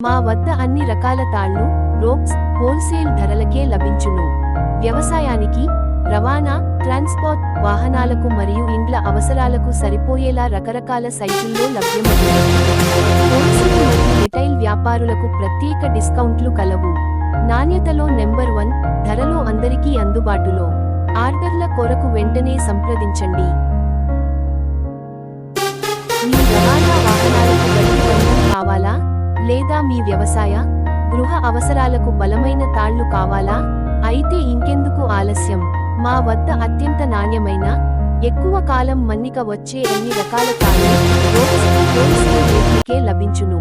మా వద్ద అన్ని రకాల తాళ్లు, రోప్స్ హోల్సేల్ ధరలకే లభించును. వ్యవసాయానికి, రవాణా, ట్రాన్స్పోర్ట్ వాహనాలకు మరియు ఇండ్ల అవసరాలకు సరిపోయేలా రకరకాల సైజుల్లో లభ్యమవుతాయి. హోల్సేల్ మరియు రిటైల్ వ్యాపారులకు ప్రత్యేక డిస్కౌంట్లు కలవు. నాణ్యతలో నెంబర్ 1, ధరలో అందరికీ అందుబాటులో. ఆర్డర్ల కొరకు వెంటనే సంప్రదించండి. మీ రవాణా వాహనాలకు గట్టి బంధం కావాలా? లేదా మీ వ్యవసాయ, గృహ అవసరాలకు బలమైన తాళ్లు కావాలా? అయితే ఇంకెందుకు ఆలస్యం? మా వద్ద అత్యంత నాణ్యమైన, ఎక్కువ కాలం మన్నిక వచ్చే అన్ని రకాల తాళ్లు, రోప్స్ హోల్సేల్ రేట్లకే లభించును.